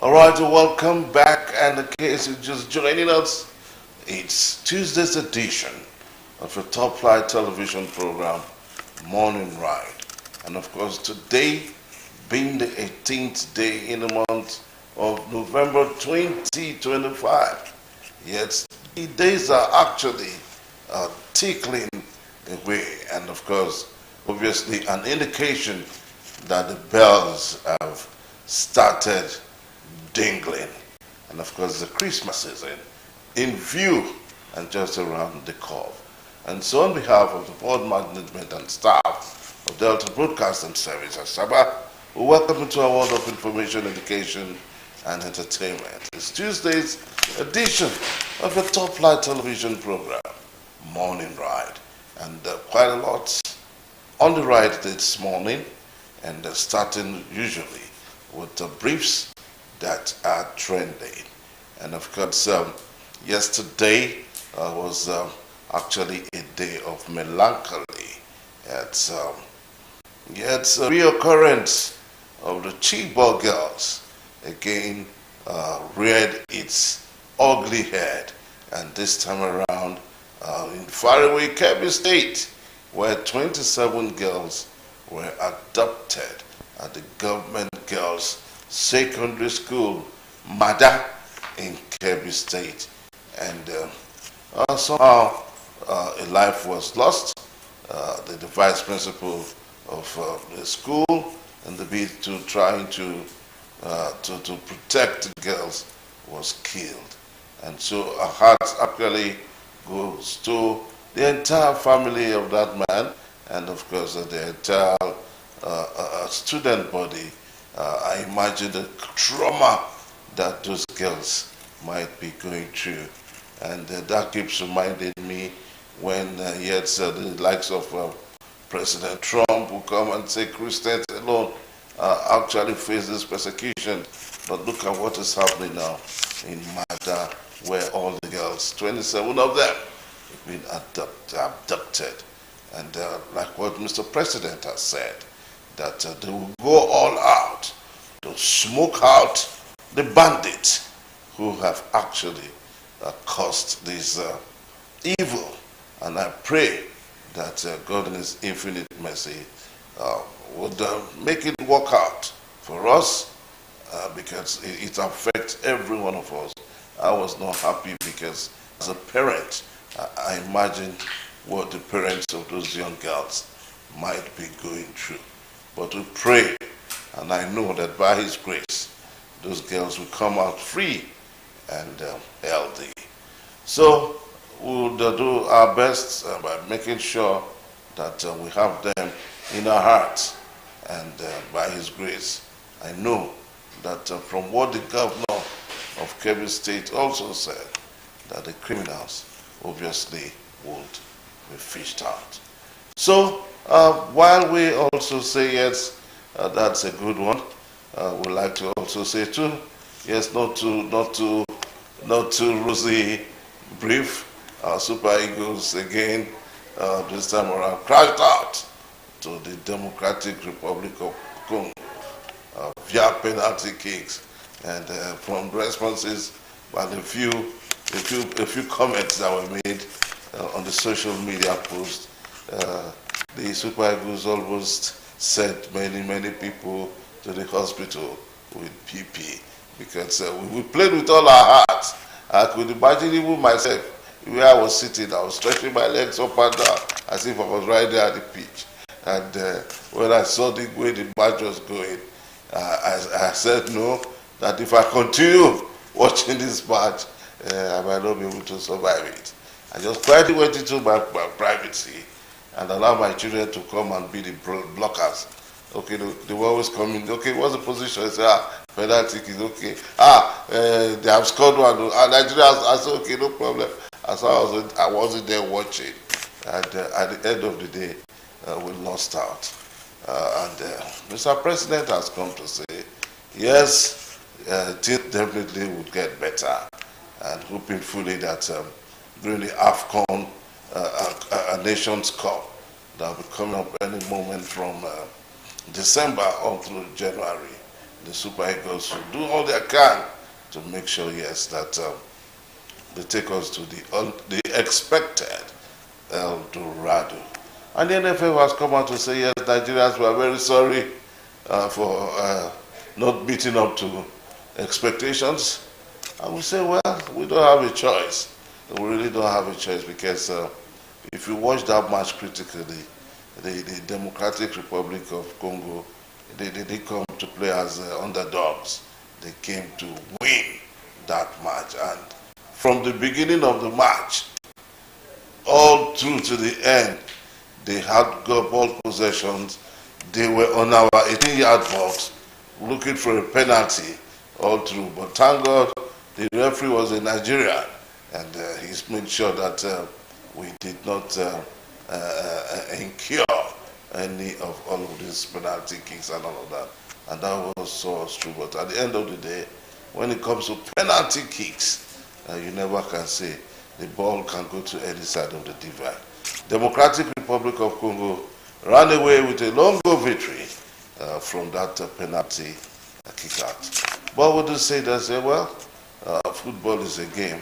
All right, welcome back. And in case you're just joining us, it's Tuesday's edition of a top flight television program, Morning Ride. And of course, today being the 18th day in the month of November 2025. Yes, the days are actually tickling away. And of course, obviously, an indication that the bells have started dingling. And of course, the Christmas season in view and just around the curve. And so, on behalf of the board management and staff of Delta Broadcasting Service, Asaba, we welcome you to our world of information, education, and entertainment. It's Tuesday's edition of a top flight television program, Morning Ride. And quite a lot on the ride this morning, and starting usually with the briefs that are trending. And of course, yesterday was actually a day of melancholy. It's a reoccurrence of the Chibok girls again reared its ugly head, and this time around in faraway Kebbi State, where 27 girls were adopted at the government girls' secondary school, Mada, in Kebbi State. And somehow a life was lost. The vice principal of the school, and the bid to trying to protect the girls, was killed. And so our heart actually goes to the entire family of that man, and of course the entire student body. I imagine the trauma that those girls might be going through. And that keeps reminding me when yet the likes of President Trump will come and say Christians alone actually face this persecution. But look at what is happening now in Mada, where all the girls, 27 of them, have been abducted. And like what Mr. President has said, that they will go all out to smoke out the bandits who have actually caused this evil. And I pray that God in His infinite mercy would make it work out for us, because it affects every one of us. I was not happy because as a parent, I imagine what the parents of those young girls might be going through. But we pray, and I know that by His grace, those girls will come out free and healthy. So we'll do our best by making sure that we have them in our hearts. And by His grace, I know that from what the governor of Kebbi State also said, that the criminals obviously would be fished out. So while we also say yes, that's a good one, we like to also say too, yes, not too rosy brief. Our Super Eagles again this time around crashed out to the Democratic Republic of Congo via penalty kicks, and from responses by a few comments that were made on the social media post, the Super Eagles almost sent many people to the hospital with PP, because we played with all our hearts. I could imagine even myself, where I was sitting, I was stretching my legs up and down as if I was right there at the pitch. And when I saw the way the match was going, I said no, that if I continue watching this match, I might not be able to survive it. I just quietly went into my privacy and allowed my children to come and be the blockers. Okay, they were always coming. Okay, what's the position? I said, penalty is okay. They have scored one. Nigeria, I said, okay, no problem. As I wasn't there watching. And at the end of the day, we lost out. And Mr. President has come to say, yes, things definitely would get better. And hoping fully that during the AFCON Nations Cup that will be coming up any moment from December on through January, the Super Eagles should do all they can to make sure, yes, that they take us to the expected El Dorado. And the NFF has come out to say, yes, Nigerians were very sorry for not meeting up to expectations. And we say, well, we don't have a choice. We really don't have a choice because if you watch that match critically, the Democratic Republic of Congo, they didn't come to play as underdogs. They came to win that match. And from the beginning of the match, all through to the end, they had ball possessions. They were on our 18-yard box looking for a penalty all through. But thank God the referee was a Nigerian, and he's made sure that we did not incur any of all of these penalty kicks and all of that. And that was so true. But at the end of the day, when it comes to penalty kicks, you never can say the ball can go to any side of the divide. Democratic Republic of Congo ran away with a long goal victory from that penalty kick out. But we do say that, well, football is a game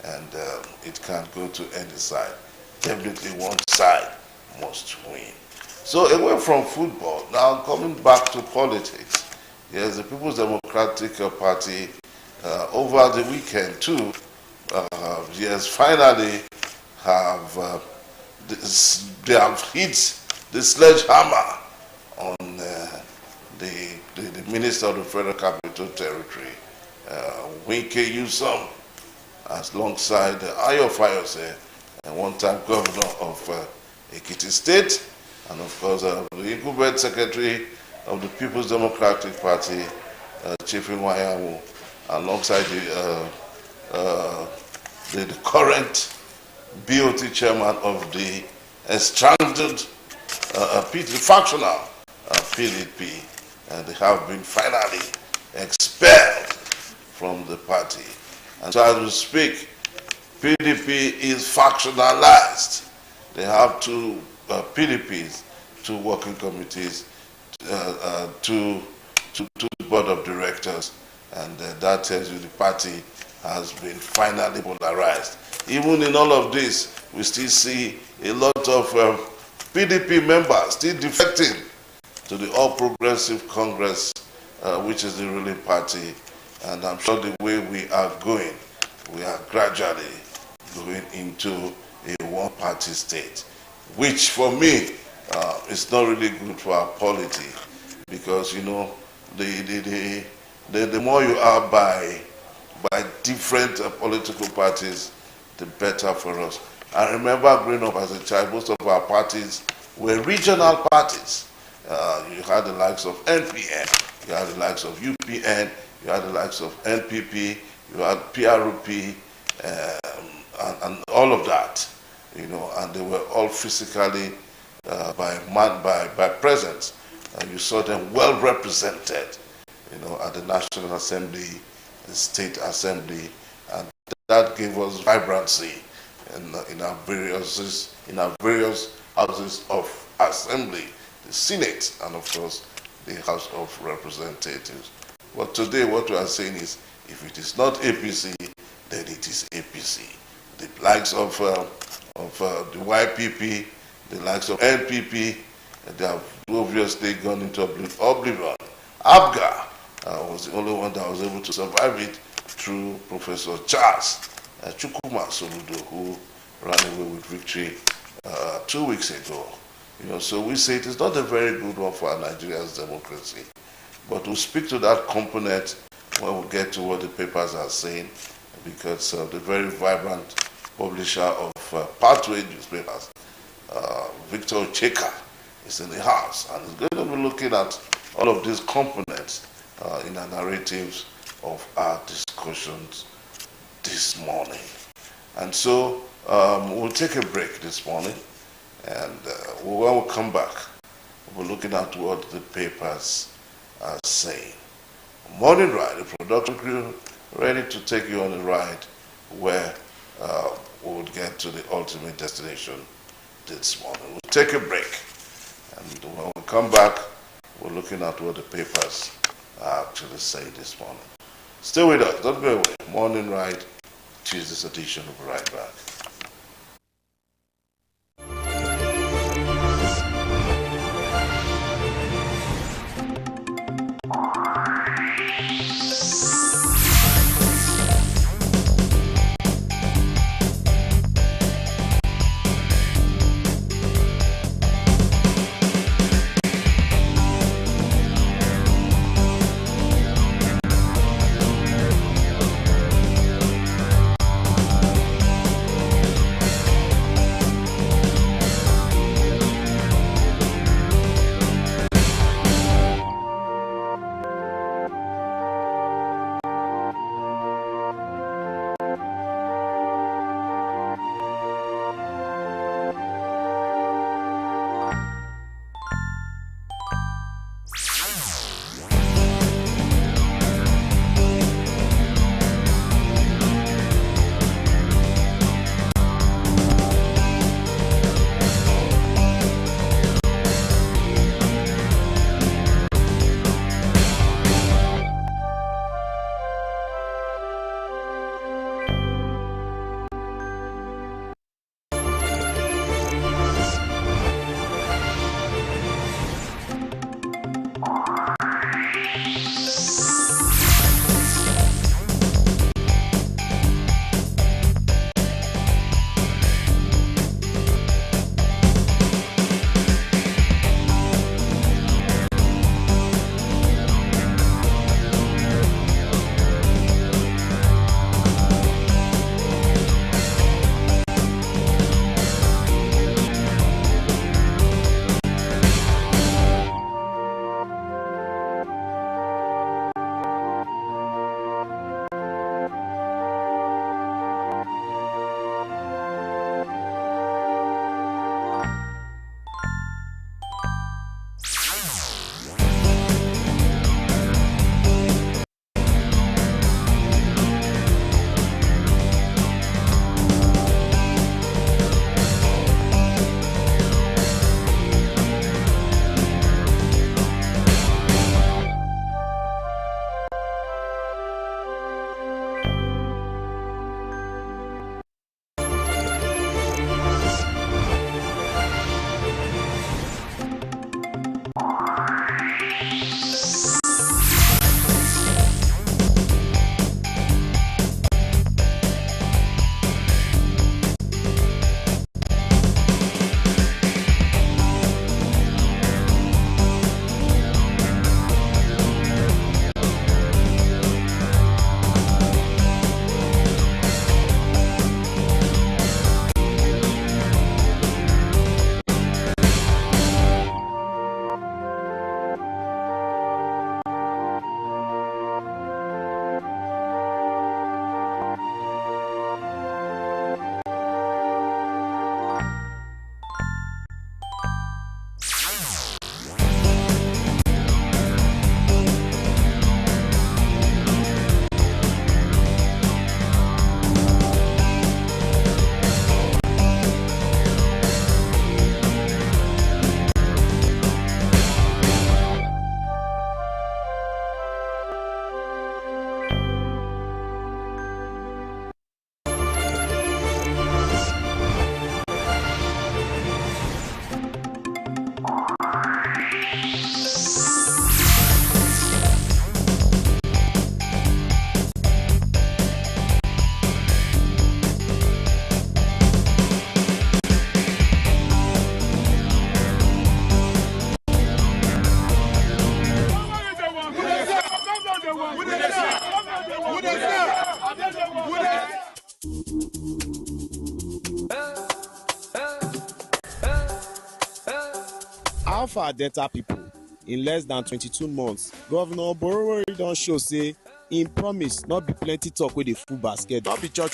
and it can't go to any side. Definitely one side must win. So away from football, now coming back to politics, yes, the People's Democratic Party over the weekend too, yes, finally have they have hit the sledgehammer on the Minister of the Federal Capital Territory, Wike Yusom, alongside Ayo Fayose, one-time governor of Ekiti State, and of course the incumbent secretary of the People's Democratic Party, Chief Nwayamu, alongside the current BOT chairman of the estranged factional PDP. They have been finally expelled from the party. And so as we speak, PDP is factionalized. They have two PDPs, two working committees, two board of directors, and that tells you the party has been finally polarized. Even in all of this, we still see a lot of PDP members still defecting to the All Progressive Congress, which is the ruling party. And I'm sure the way we are going, we are gradually going into a one-party state, which for me is not really good for our polity, because you know the more you are by different political parties, the better for us. I remember growing up as a child, most of our parties were regional parties. You had the likes of NPN, you had the likes of UPN, you had the likes of NPP, you had PRP, and all of that, you know, and they were all physically by presence. You saw them well represented, you know, at the National Assembly, the State Assembly, and that gave us vibrancy in our various houses of assembly, the Senate, and of course the House of Representatives. But today what we are saying is, if it is not APC, then it is APC. The likes of the YPP, the likes of NPP, they have obviously gone into oblivion. ABGA was the only one that was able to survive it through Professor Charles Chukwuma Soludo, who ran away with victory 2 weeks ago. You know, so we say it is not a very good one for Nigeria's democracy. But we'll speak to that component when we get to what the papers are saying, because the very vibrant publisher of Pathway newspapers, Victor Cheka, is in the house and is going to be looking at all of these components in our narratives of our discussions this morning. And so we'll take a break this morning, and when we come back, we're looking at what the papers are saying. Morning Ride, the production crew, ready to take you on a ride where we would get to the ultimate destination this morning. We'll take a break, and when we come back, we're looking at what the papers actually say this morning. Stay with us. Don't go away. Morning Ride, Tuesday's edition. We'll be right back. Alpha Delta people, in less than 22 months, Governor Borowori don show say im promise not be plenty talk wey dey full basket, not be cho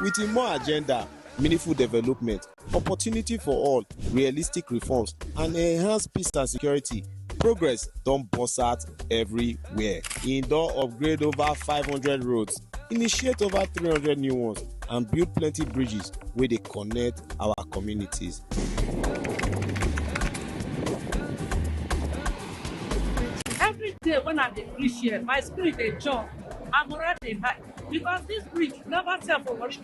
with im more agenda, meaningful development, opportunity for all, realistic reforms and enhanced peace and security. Progress don burst out everywhere. Im don upgrade over 500 roads, initiate over 300 new ones and build plenty bridges wey dey connect our communities. day when I dey reach here, my spirit dey jump, I'm already high because this bridge never tell for what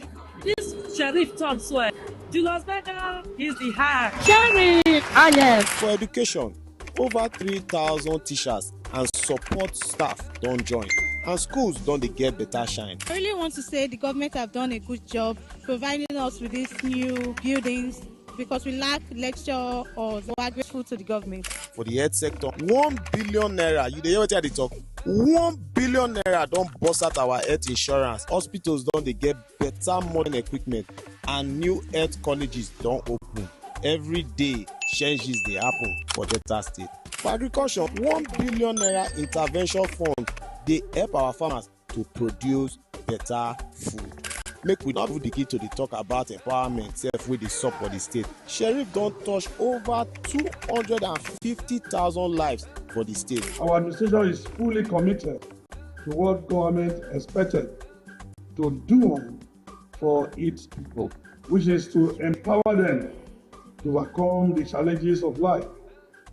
this sheriff talk so. Julius Berger is the high sheriff. Ah yes. For education, over 3,000 teachers and support staff don join, and schools don dey get better shine. I really want to say the government have done a good job providing us with these new buildings because we lack lecture halls. We are grateful to the government. For the health sector, 1 billion naira, you dey hear wetin I dey talk? 1 billion naira don burst out our health insurance. Hospitals don dey get better modern equipment and new health colleges don open. Every day, changes dey happen for Delta State. For agriculture, 1 billion naira intervention fund dey help our farmers to produce better food. Make we not begin to dey talk about empowerment sef wey dey sup for the state. Sheriff don touch over 250,000 lives for the state. Our administration is fully committed to what government expected to do for its people, which is to empower them to overcome the challenges of life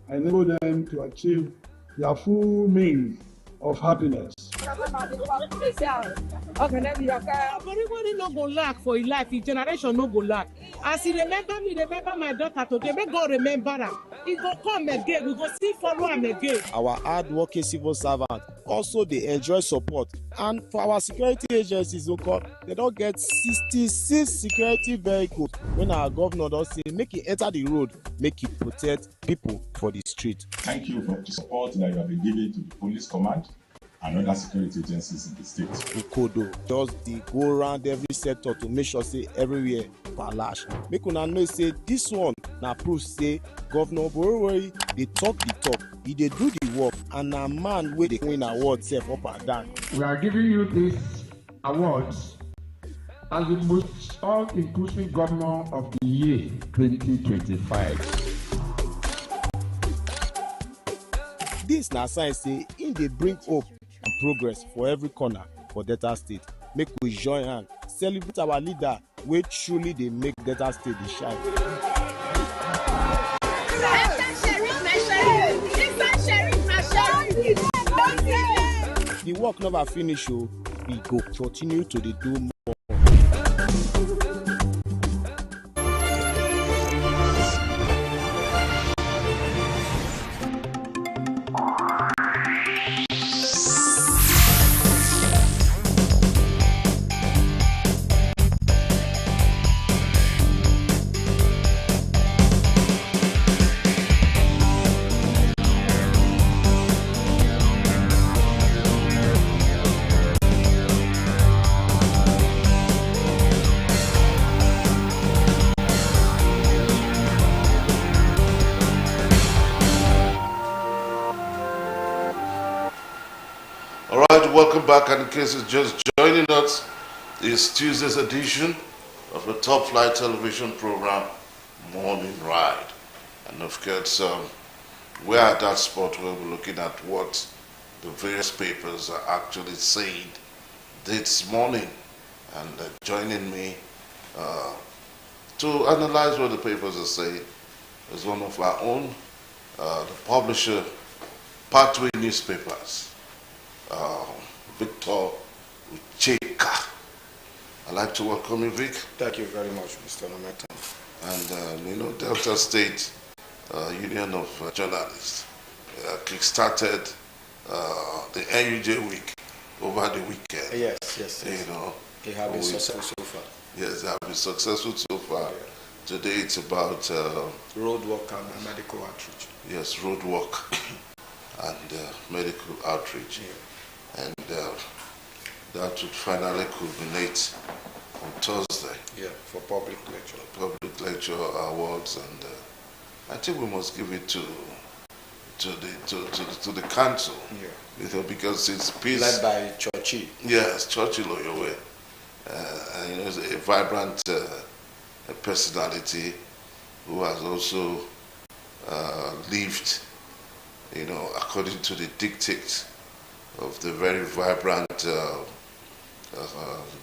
and enable them to achieve their full means of happiness. Everybody no go lack for his life, his generation no go lack. As he remember me, remember my daughter today, make God remember her. He go come again, we go still follow him again. Our hard-working civil servants also dey enjoy support, and for our security agencies, they don get 66 security vehicles when our governor don say make he enter the road, make he protect people for the street. Thank you for the support that you have been giving to the police command and other security agencies in the state. Ukodo just dey go around every sector to make sure say everywhere palash. Make una know say this one na proof say Governor Borowori dey talk the talk, he dey do the work, and na man wey dey win award sef up and down. We are giving you these awards as the most all-inclusive governor of the year 2025. This na sign say im dey bring hope and progress for every corner for Delta State. Make we join hand celebrate our leader wey truly dey make Delta State dey shine. The work never finish o, we go continue to dey do more. Welcome back, and in case you're just joining us, it's Tuesday's edition of the Top Flight television program, Morning Ride. And of course, we're at that spot where we're looking at what the various papers are actually saying this morning. And joining me to analyze what the papers are saying is one of our own, the publisher, Pathway Newspapers. Victor Ucheka. I'd like to welcome you, Vic. Thank you very much, Mr. Nometa. And, Delta State Union of Journalists kickstarted the NUJ week over the weekend. Yes. They have been successful so far. Yes, they have been successful so far. Yeah. Today it's about road work and medical outreach. Yes, road work and medical outreach. Yeah. And that would finally culminate on Thursday. Yeah, for public lecture. Public lecture awards, and I think we must give it to the council. Yeah. Because it's peace. Led by Churchill. Yes, Churchill Oyowe. And he's a vibrant personality who has also lived, according to the dictates of the very vibrant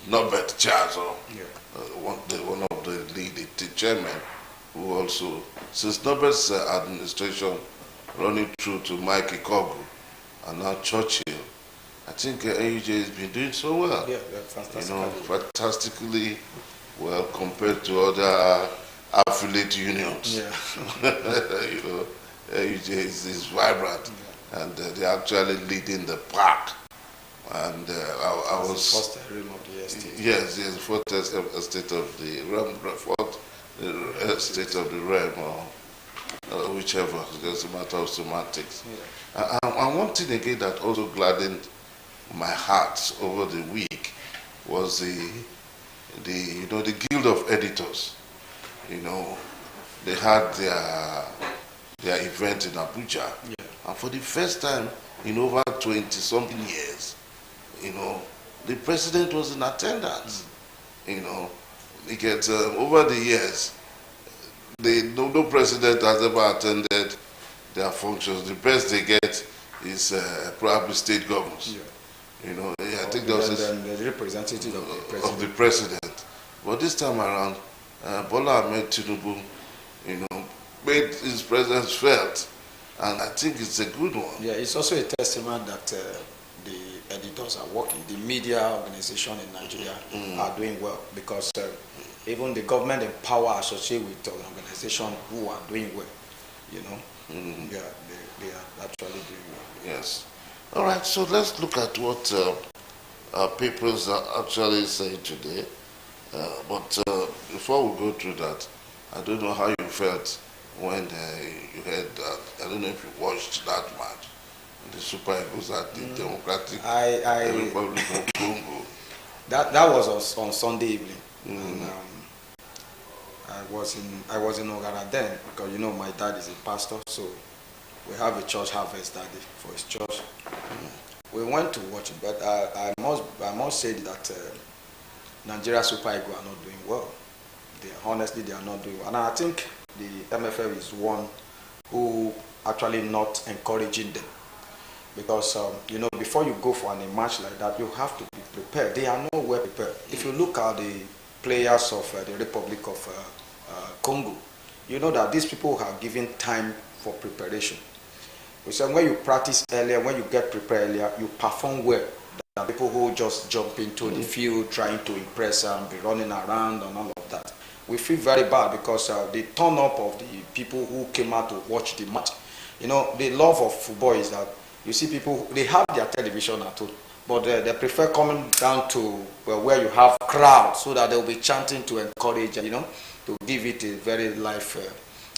Norbert Chazo, one of the lead chairman, who also, since Norbert's administration running through to Mike Ikogu and now Churchill. I think AUJ has been doing so well. Yeah, fantastic. Fantastically well compared to other affiliate unions. Yeah. AUJ is vibrant, and they're actually leading the pack. And I was the first realm of the estate. Yes, the fourth estate of the realm, fourth estate of the realm, or whichever. It's just a matter of semantics. Yeah. And one thing again that also gladdened my heart over the week was the Guild of Editors. They had their event in Abuja, and for the first time in over 20-something years, the president was in attendance. Because over the years, no president has ever attended their functions. The best they get is probably state governors. Yeah. I think there was the representative of the president. But this time around, Bola Ahmed Tinubu, made his presence felt, and I think it's a good one. Yeah, it's also a testament that the editors are working. The media organization in Nigeria are doing well, because even the government and power associated with organizations who are doing well, yeah, they are actually doing well. Yes. All right, so let's look at what our papers are actually saying today. But before we go through that, I don't know how you felt when you heard that. I don't know if you watched that match, the Super Eagles at the Democratic Republic of Congo. That was on Sunday evening. And, I was in Ogara then, because my dad is a pastor, so we have a church harvest that day for his church. We went to watch it, but I must say that Nigeria Super Eagles are not doing well. Honestly, they are not doing well. And I think the MFF is one who actually not encouraging them. Because, before you go for a match like that, you have to be prepared. They are nowhere prepared. If you look at the players of the Republic of Congo, you know that these people have given time for preparation. We said when you practice earlier, when you get prepared earlier, you perform well. There are people who just jump into the field trying to impress and be running around and all of that. We feel very bad because the turn up of the people who came out to watch the match. The love of football is that you see people, they have their television at home, but they prefer coming down to where you have crowds so that they'll be chanting to encourage, to give it a very live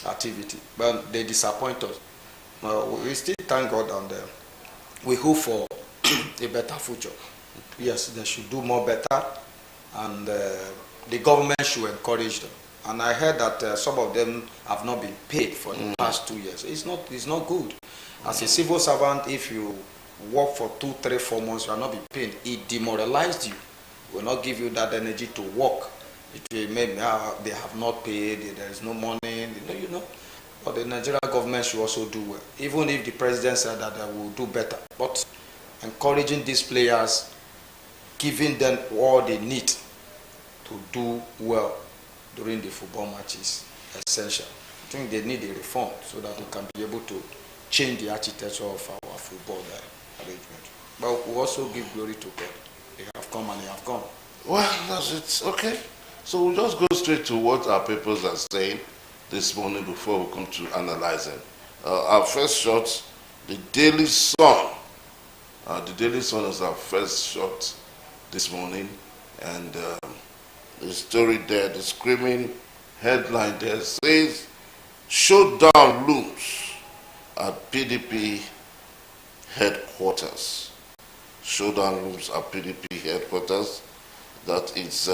activity. But they disappoint us. We still thank God, and we hope for a better future. Yes, they should do more better, and the government should encourage them. And I heard that some of them have not been paid for the past 2 years. It's not good. As a civil servant, if you work for 2, 3, 4 months, you are not being paid, it demoralized you. It will not give you that energy to work. It will make they have not paid, there is no money, But the Nigerian government should also do well. Even if the president said that they will do better. But encouraging these players, giving them all they need to do well during the football matches, essential. I think they need a reform so that we can be able to change the architecture of our football arrangement. But we also give glory to God. They have come and they have gone. Well, that's it. Okay. So we'll just go straight to what our papers are saying this morning before we come to analyzing. Our first shot, the Daily Sun. The Daily Sun is our first shot this morning, and the story there, the screaming headline there says, "Showdown looms at PDP headquarters." Showdown looms at PDP headquarters. That is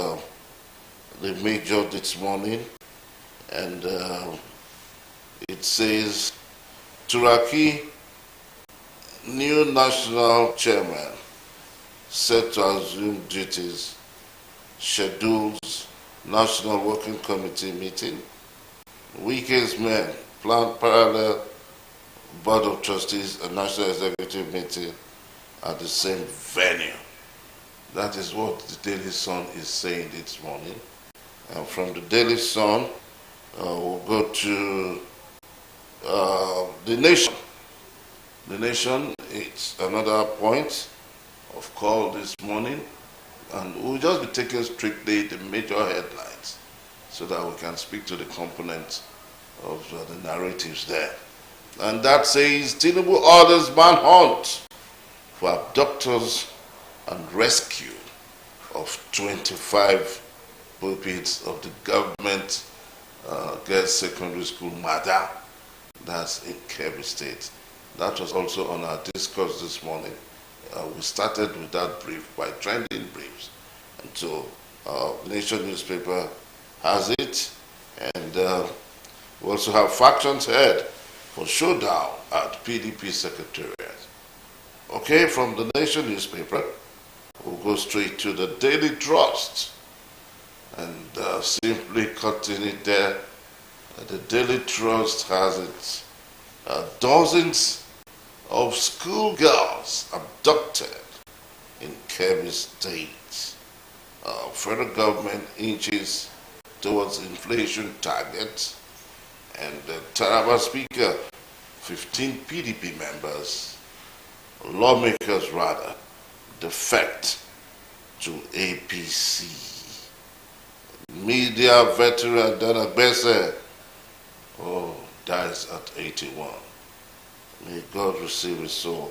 the major this morning, and it says, Turaki, new national chairman, set to assume duties, schedules National Working Committee meeting. Wike's men plan parallel Board of Trustees and National Executive meeting at the same venue. That is what the Daily Sun is saying this morning. And from the Daily Sun, we'll go to The Nation. The Nation, it's another point of call this morning, and we'll just be taking strictly the major headlines so that we can speak to the components of the narratives there. And that says, Tinubu orders manhunt for abductors and rescue of 25 pupils of the government girls secondary school Mada, that's in Kebbi State. That was also on our discourse this morning. We started with that brief by trending briefs. And so Nation newspaper has it, and we also have factions head for showdown at PDP Secretariat. Okay, from the Nation newspaper, we'll go straight to the Daily Trust and simply cutting it there. The Daily Trust has its dozens of schoolgirls abducted in Kebbi State. Federal government inches towards inflation target, and the Taraba Speaker, 15 PDP members, lawmakers rather, defect to APC. Media veteran Dana Bese, dies at 81. May God receive his soul.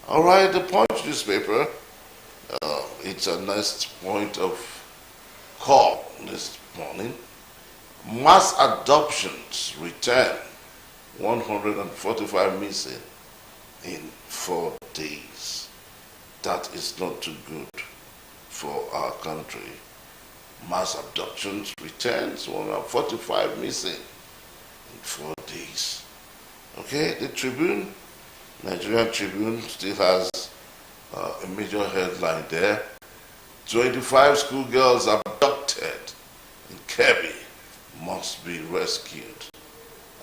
All right, the Punch newspaper, it's a next point of call this morning. Mass adoptions return, 145 missing in 4 days. That is not too good for our country. Mass abductions returns, 145 missing in 4 days. Okay, the Tribune, Nigerian Tribune, still has a major headline there. 25 schoolgirls abducted in Kebbi must be rescued.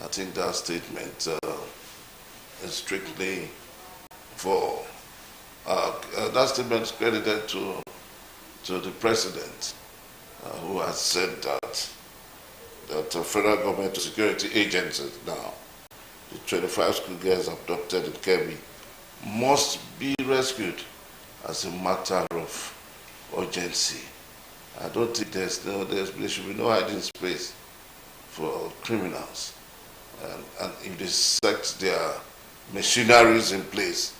I think that statement is strictly for, that statement is credited to the president, who has said that the federal government security agencies now, the 25 schoolgirls abducted in Kebbi must be rescued as a matter of urgency. I don't think there should be no hiding space for criminals. And if they set their machineries in place,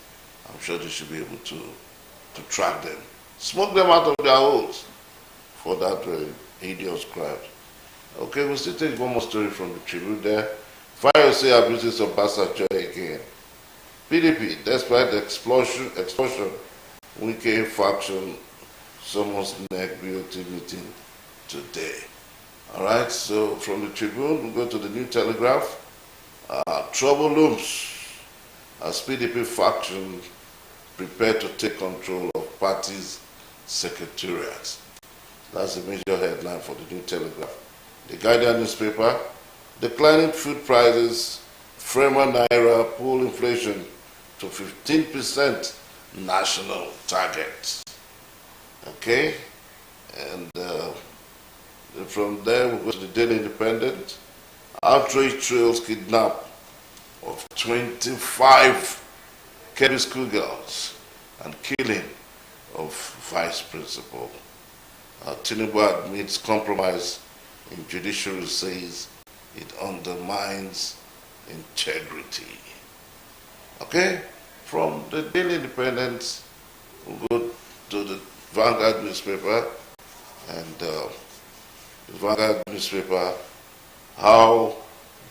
I'm sure they should be able to track them, smoke them out of their holes for that very hideous crime. Okay, we'll still take one more story from the Tribune there. Fayose abuses of Obasanjo again. PDP, despite the explosion, Wike faction summons neck BOT meeting today. All right, so from the Tribune, we'll go to the New Telegraph. Trouble looms as PDP faction prepare to take control of party's secretariat. That's the major headline for the New Telegraph. The Guardian newspaper, declining food prices, Framer Naira pull inflation to 15% national target. Okay, and from there we go to the Daily Independent. Outrage trails kidnap of 25 Kebbi schoolgirls and killing of vice principal. Tinubu admits compromise in judiciary, says it undermines integrity. Okay, from the Daily Independent, we'll go to the Vanguard newspaper, and the Vanguard newspaper, how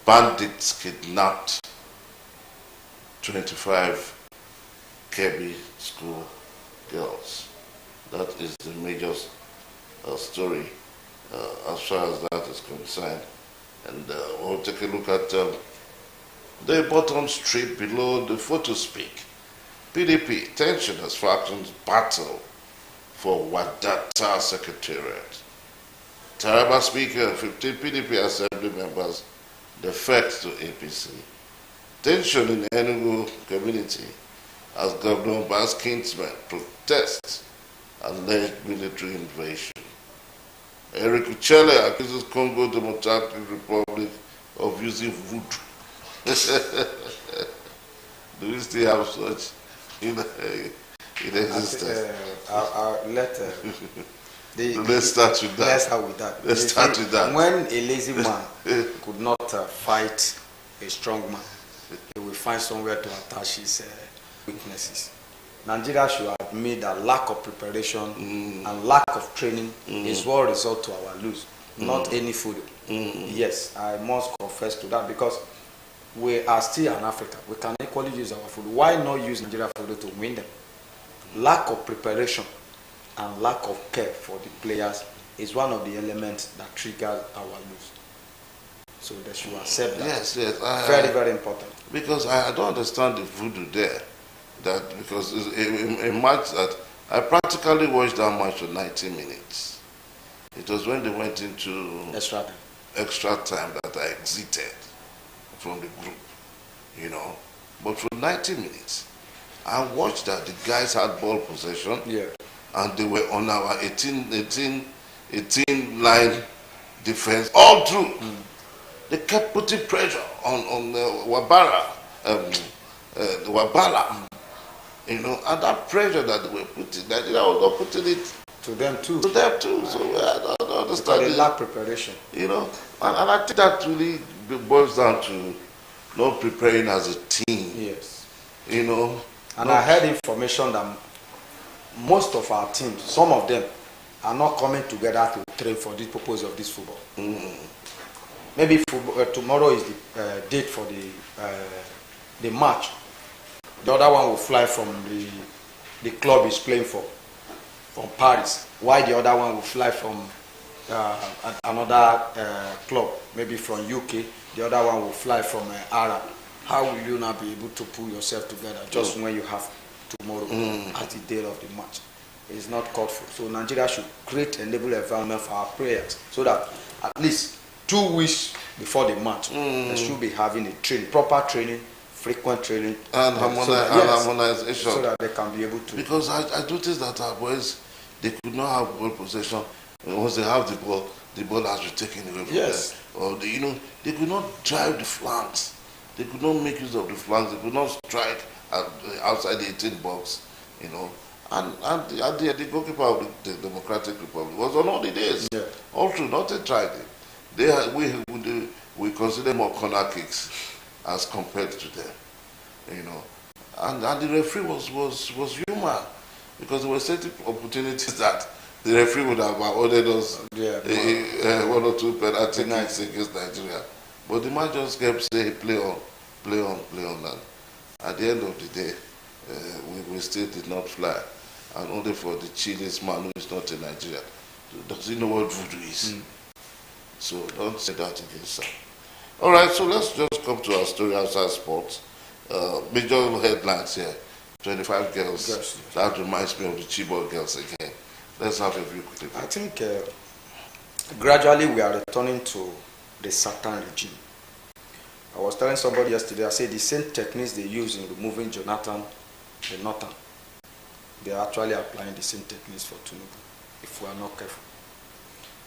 bandits kidnapped 25 Kebbi school girls. That is the major story as far as that is concerned. And we'll take a look at the bottom strip below the photo speak. PDP, tension as factions battle for Wadata Secretariat. Taraba Speaker, 15 PDP Assembly members defect to APC. Tension in Enugu community as Governor Ba's kinsmen protests alleged military invasion. Eric Uchele accuses Congo Democratic Republic of using voodoo. Do we still have such in existence? Let's start with that. Let's start with that. Let's start with that. When a lazy man could not fight a strong man, he will find somewhere to attach his weaknesses. Nigeria should admit that lack of preparation and lack of training is what result to our lose, not any food. Yes, I must confess to that, because we are still in Africa. We can equally use our food. Why not use Nigeria food to win them? Lack of preparation and lack of care for the players is one of the elements that triggers our lose. So they should accept that. Yes. Very, very important. Because I don't understand the voodoo there. That because it's a match that I practically watched that match for 90 minutes. It was when they went into extra time that I exited from the group, you know. But for 90 minutes, I watched that the guys had ball possession, and they were on our 18 line defense all through. They kept putting pressure on Wabala, you know, and that pressure that they were putting, that I was not putting it to them too. So I don't understand. They lack preparation, you know, and I think that really boils down to not preparing as a team. Yes, you know. And I heard information that most of our teams, some of them, are not coming together to train for the purpose of this football. Maybe tomorrow is the date for the match. The other one will fly from the club is playing for, from Paris. Why the other one will fly from another club, maybe from UK. The other one will fly from Arab. How will you not be able to pull yourself together just when you have tomorrow as the day of the match? It's not called for. So Nigeria should create a enable environment for our players so that at least 2 weeks before the match, they should be having a proper training, frequent training, and harmonization, so that they can be able to. Because I noticed that our boys, they could not have ball possession. Once they have the ball has been taken away from them. Or they could not drive the flanks. They could not make use of the flanks. They could not strike outside the 18 box, you know. And the goalkeeper of the Democratic Republic was on all the days. Also, not a tried it. We consider more corner kicks as compared to them, you know. And the referee was human, because there were certain opportunities that the referee would have ordered us 1 or 2 penalty kicks against Nigeria. But the man just kept saying, play on. And at the end of the day, we still did not fly. And only for the Chile's man who is not in Nigeria. Does he know what voodoo is? So don't say that against him. All right, so let's just come to our story outside sports. Major headlines here. 25 girls. Yes. That reminds me of the Chibok girls again. Let's have a view quickly. I think gradually we are returning to the Satan regime. I was telling somebody yesterday, I said the same techniques they use in removing Jonathan, the Northern, they are actually applying the same techniques for Tinubu, if we are not careful.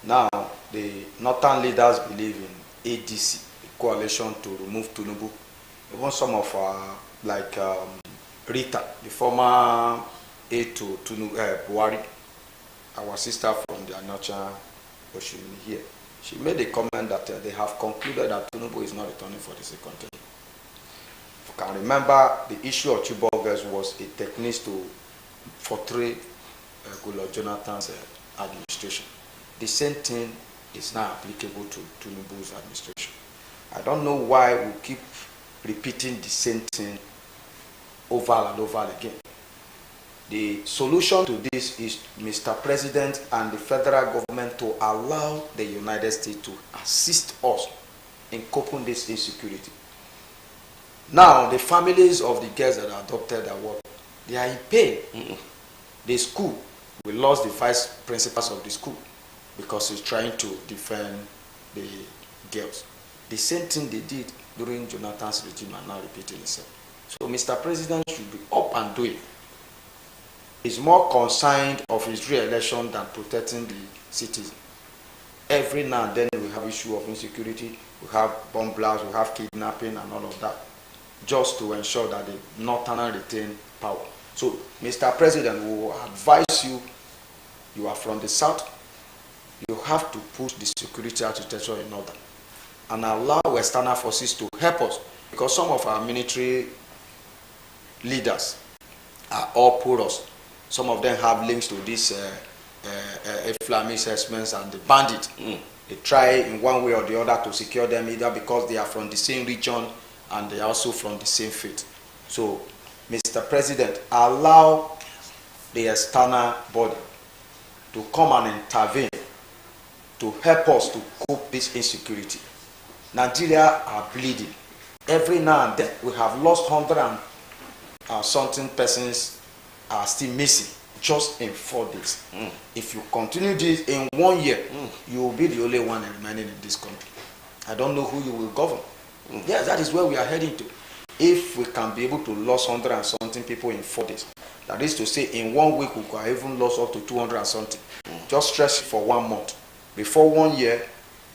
Now, the Northern leaders believe in ADC, the coalition to remove Tinubu. Even some of our, like Rita, the former aide to Buhari, our sister from the Anocha Oshimi here, she made a comment that they have concluded that Tinubu is not returning for the second term. If you can remember, the issue of Chibok girls was a technique to portray Goodluck Jonathan's administration. The same thing is now applicable to Tinubu's administration. I don't know why we keep repeating the same thing over and over again. The solution to this is Mr. President and the federal government to allow the United States to assist us in coping this insecurity. Now, the families of the girls that are adopted are what? They are in pain. The school, we lost the vice principals of the school because he's trying to defend the girls. The same thing they did during Jonathan's regime are now repeating itself. So Mr. President should be up and doing. He's more concerned of his re-election than protecting the citizen. Every now and then we have issue of insecurity, we have bomb blasts, we have kidnapping and all of that. just to ensure that the Northerners retain power. So, Mr. President, we will advise you, you are from the South, you have to put the security architecture in order and allow external forces to help us, because some of our military leaders are all porous. Some of them have links to this Islamic assessments and the bandit. They try in one way or the other to secure them, either because they are from the same region and they are also from the same faith. So, Mr. President, allow the external body to come and intervene to help us to cope this insecurity. Nigeria are bleeding. Every now and then, we have lost 100 and something persons are still missing just in 4 days. If you continue this in 1 year, you will be the only one remaining in this country. I don't know who you will govern. Yes, that is where we are heading to. If we can be able to lose 100 and something people in 4 days, that is to say in 1 week we could even lose up to 200 and something. Just stress for 1 month. Before 1 year,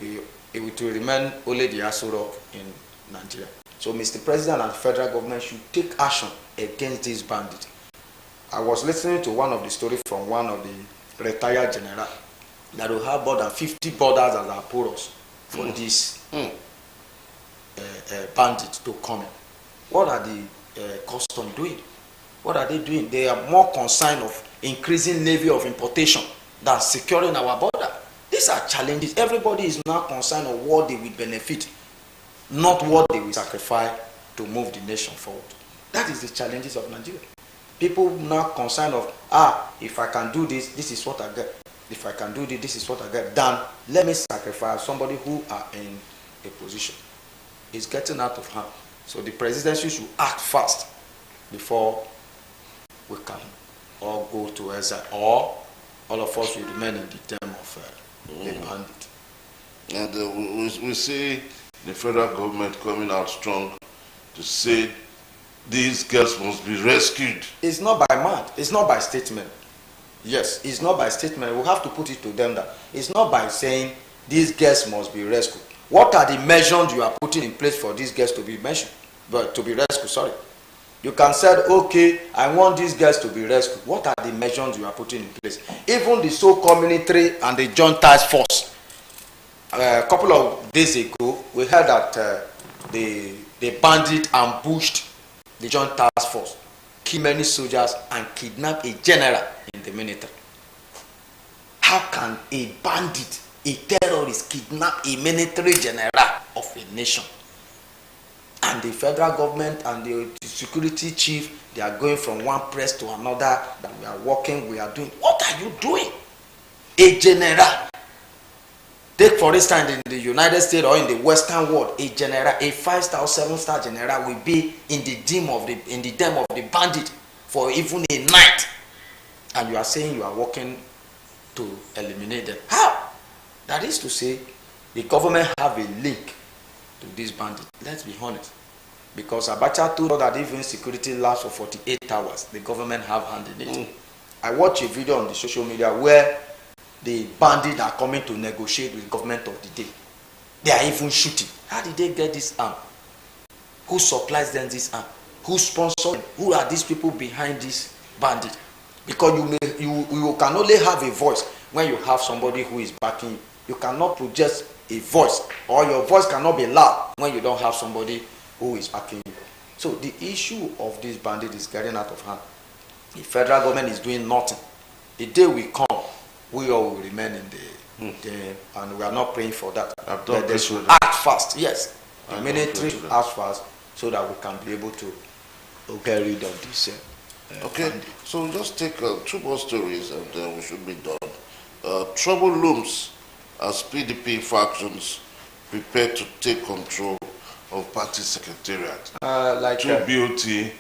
it will remain only the Aso Rock in Nigeria. So Mr. President and the federal government should take action against this bandit. I was listening to one of the stories from one of the retired general that will have more than 50 borders as our porous for this bandit to come in. What are the custom doing? What are they doing? They are more concerned of increasing levy of importation than securing our border. These are challenges. Everybody is now concerned of what they will benefit, not what they will sacrifice to move the nation forward. That is the challenges of Nigeria. People now concerned of, if I can do this, this is what I get. If I can do this, this is what I get. Then let me sacrifice somebody who are in a position. It's getting out of hand. So the presidency should act fast before we can all go to exile, or all of us will remain in the term of the bandit. And we see the federal government coming out strong to say these girls must be rescued. It's not by mouth. It's not by statement. Yes, it's not by statement. We have to put it to them that it's not by saying these girls must be rescued. What are the measures you are putting in place for these girls to be rescued? You can say, okay, I want these girls to be rescued. What are the measures you are putting in place? Even the so-called military and the joint task force. A couple of days ago, we heard that the bandit ambushed the joint task force, killed many soldiers, and kidnapped a general in the military. How can a bandit, a terrorist, kidnap a military general of a nation? And the federal government and the security chief, they are going from one press to another, that we are working, we are doing. What are you doing? A general. Take for instance in the United States or in the Western world, a general, a 5-star or 7-star general will be in the den of the bandit for even a night. And you are saying you are working to eliminate them. How? That is to say, the government have a link to this bandit. Let's be honest. Because Abacha told us that even security lasts for 48 hours, the government have hand in it. I watched a video on the social media where the bandits are coming to negotiate with the government of the day. They are even shooting. How did they get this arm? Who supplies them this arm? Who sponsors them? Who are these people behind this bandit? Because you can only have a voice when you have somebody who is backing you. You cannot project a voice, or your voice cannot be loud when you don't have somebody who is backing you. So the issue of this bandit is getting out of hand. The federal government is doing nothing. The day we come, we all will remain in the and we are not praying for that. But they should act fast. Yes, the military act fast so that we can be able to get rid of this. Okay, so just take 2 more stories and then we should be done. Trouble looms as PDP factions prepare to take control of party secretariat. 2 BOT,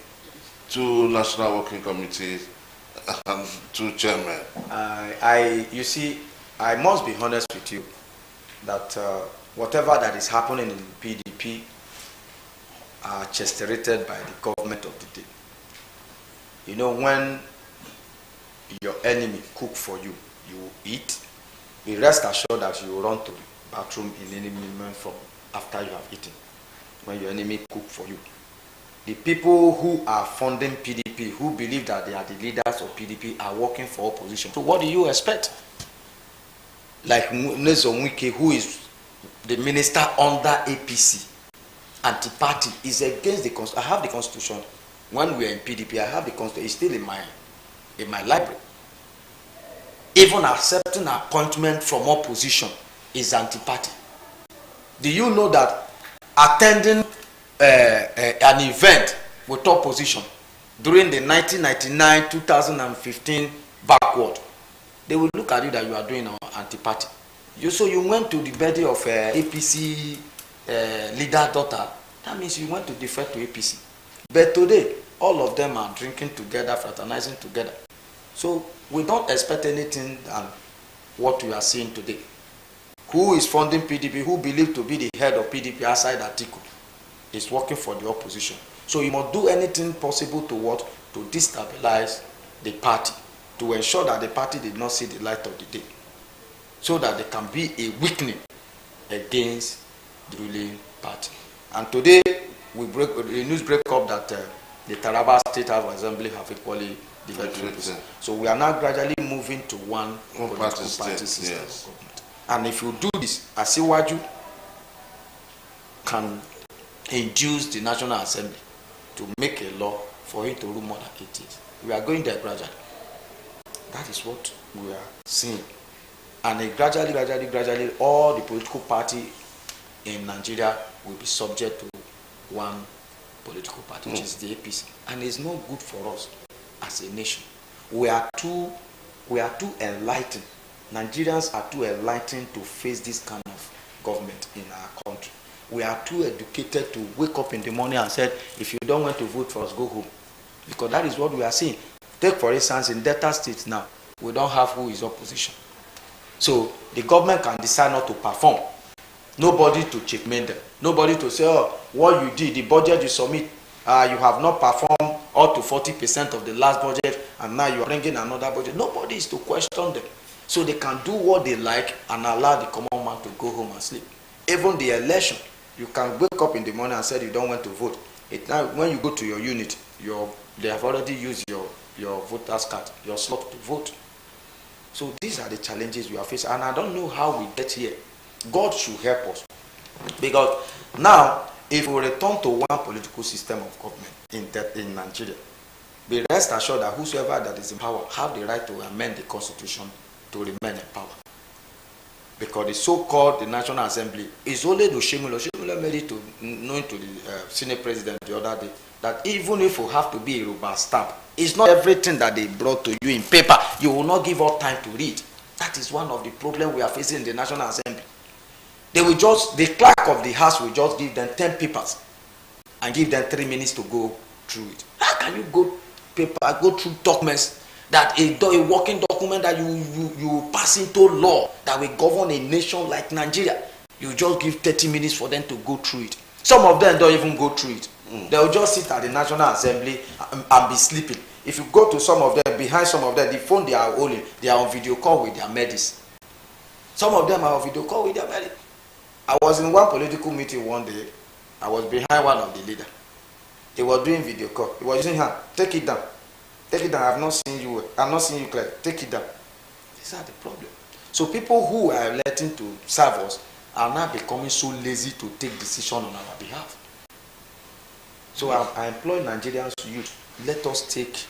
2 national working committees, and 2 chairmen. You see, I must be honest with you that whatever that is happening in PDP are chestrated by the government of the day. You know, when your enemy cook for you, you eat, be rest assured that you will run to the bathroom in any moment from after you have eaten. When your enemy cook for you, the people who are funding PDP, who believe that they are the leaders of PDP, are working for opposition. So what do you expect? Like Nyesom Wike, who is the minister under APC, anti-party, is against the Constitution. I have the Constitution. When we are in PDP, I have the Constitution. It's still in my library. Even accepting appointment from opposition is anti-party. Do you know that attending an event with opposition during the 1999-2015 backward, they will look at you that you are doing an anti-party. So you went to the birthday of APC leader daughter. That means you went to defer to APC. But today, all of them are drinking together, fraternizing together. So we don't expect anything than what we are seeing today. Who is funding PDP, who believed to be the head of PDP outside Atiku, is working for the opposition. So you must do anything possible to what? To destabilize the party, to ensure that the party did not see the light of the day, so that there can be a weakening against the ruling party. And today, the news break up that the Taraba State House Assembly have equally divided. So we are now gradually moving to one political party system. Yes. And if you do this, Asiwaju can induce the National Assembly to make a law for it to rule more than 8 years. We are going there gradually. That is what we are seeing. And gradually, all the political party in Nigeria will be subject to one political party, which is the APC. And it's not good for us as a nation. We are too enlightened. Nigerians are too enlightened to face this kind of government in our country. We are too educated to wake up in the morning and say, if you don't want to vote for us, go home. Because that is what we are seeing. Take, for instance, in Delta State now, we don't have who is opposition. So the government can decide not to perform. Nobody to checkmate them. Nobody to say, oh, what you did, the budget you submit, you have not performed up to 40% of the last budget, and now you are bringing another budget. Nobody is to question them. So they can do what they like and allow the common man to go home and sleep. Even the election, you can wake up in the morning and say you don't want to vote. Now, when you go to your unit, they have already used your voter's card, your slot to vote. So these are the challenges we are facing. And I don't know how we get here. God should help us. Because now, if we return to one political system of government in Nigeria, be rest assured that whosoever that is in power have the right to amend the constitution to remain in power. Because the so-called the National Assembly is only to Shemilo. Shemilo made it known to the Senate President the other day that even if you have to be a rubber stamp, it's not everything that they brought to you in paper. You will not give up time to read. That is one of the problems we are facing in the National Assembly. The clerk of the house will just give them 10 papers and give them 3 minutes to go through it. How can you go through documents that a working document that you pass into law that will govern a nation like Nigeria? You just give 30 minutes for them to go through it. Some of them don't even go through it. They will just sit at the National Assembly and be sleeping. If you go to some of them, behind some of them, the phone they are holding, they are on video call with their medics. Some of them are on video call with their medics. I was in one political meeting one day. I was behind one of the leaders. He was doing video call. He was using hand. Take it down. Take it down. I have not seen you. I have not seen you clear. Take it down. These are the problem. So people who are electing to serve us are now becoming so lazy to take decision on our behalf. So I employ Nigerians youth. Let us take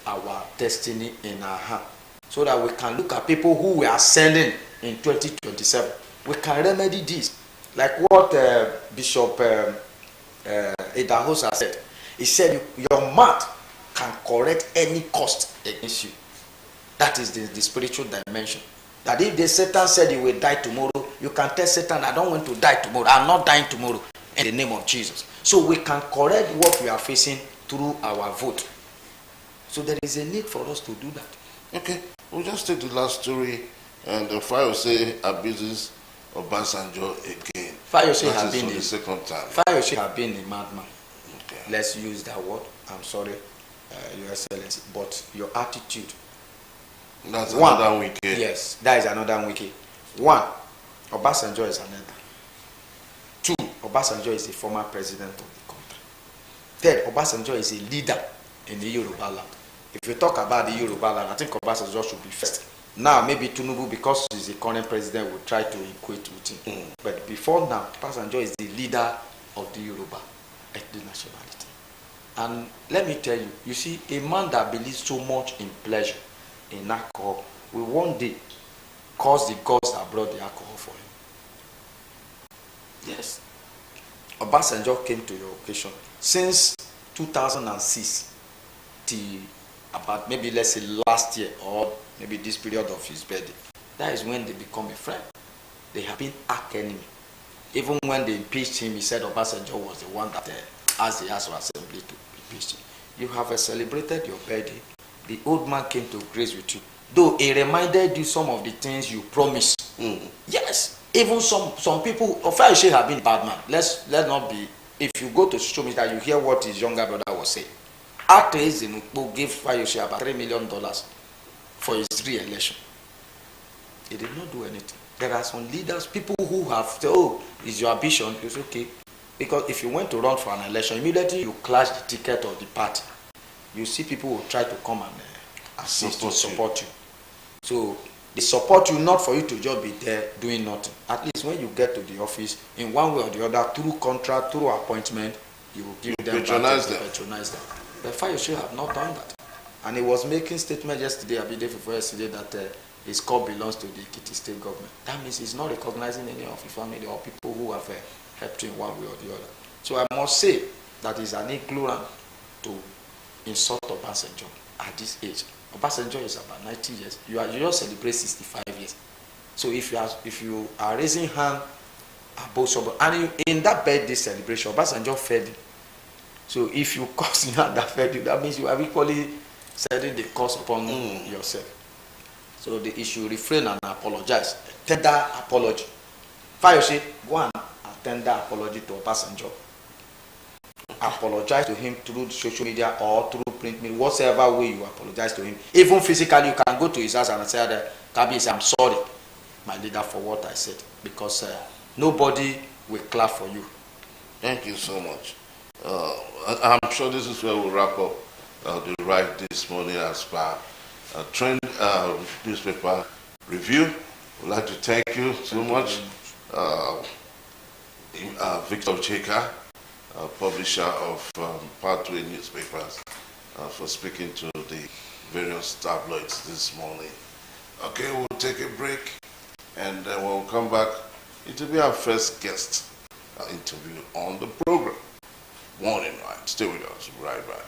our destiny in our hand so that we can look at people who we are sending in 2027. We can remedy this. Like what Bishop Idahosa said. He said your mouth can correct any cost against you. That is the spiritual dimension. That if the Satan said he will die tomorrow, you can tell Satan, I don't want to die tomorrow. I'm not dying tomorrow in the name of Jesus. So we can correct what we are facing through our vote. So there is a need for us to do that. Okay, we'll just take the last story, and the Fayose abuses Obasanjo again. Fayose has been the second time. Fayose has been a madman. Okay. Let's use that word. I'm sorry, Your Excellency, but your attitude. That's another wiki. Yes, that is another wiki. 1, Obasanjo is an elder. 2, Obasanjo is the former president of the country. Third, Obasanjo is a leader in the Yoruba land. If you talk about the Yoruba land, I think Obasanjo should be first. Now, maybe Tinubu, because he's the current president, will try to equate with him. But before now, Obasanjo is the leader of the Yoruba ethnic nationality. And let me tell you, you see, a man that believes so much in pleasure, in alcohol, will one day cause the gods that brought the alcohol for him. Yes. Obasanjo came to your occasion since 2006 till about maybe let's say last year or maybe this period of his birthday. That is when they become a friend. They have been arch enemy. Even when they impeached him, he said Obasanjo was the one that asked the House of Assembly to impeach him. You have celebrated your birthday. The old man came to grace with you. Though he reminded you some of the things you promised. Yes. Even some people, Fayose have been a bad man. Let's not be. If you go to social media, you hear what his younger brother was saying. After Zenukpo gave Fayose about $3 million for his re-election. He did not do anything. There are some leaders, people who have said, oh, is your ambition? It's okay. Because if you went to run for an election, immediately you clash the ticket of the party. You see people who try to come and assist to support you. So they support you not for you to just be there doing nothing. At least when you get to the office, in one way or the other, through contract, through appointment, you will give them patronize them. But Fayose have not done that. And he was making statement yesterday, a bit before yesterday, that his corps belongs to the Ekiti state government. That means he's not recognizing any of his family or people who have helped him one way or the other. So I must say that it's an ignorant to insult Obasanjo at this age. Obasanjo is about 90 years. You just celebrate 65 years. So if you are raising hand above somebody, and in that birthday celebration, Obasanjo fed you. So if you curse in hand that fed you, that means you are equally setting the curse upon yourself. So the issue, refrain and apologize. Tender apology. Fayose, go and tender apology to Obasanjo. Apologize to him through social media or through print media, whatever way you apologize to him. Even physically, you can go to his house and say, Kabi, I'm sorry, my leader, for what I said. Because nobody will clap for you. Thank you so much. I'm sure this is where we'll wrap up the Right this morning as per Trend newspaper review. We'd like to thank you so much, Victor Cheka, publisher of Pathway newspapers, for speaking to the various tabloids this morning. Okay, we'll take a break, and when we'll come back, it will be our first guest interview on the program. Morning Right. Stay with us. Right back.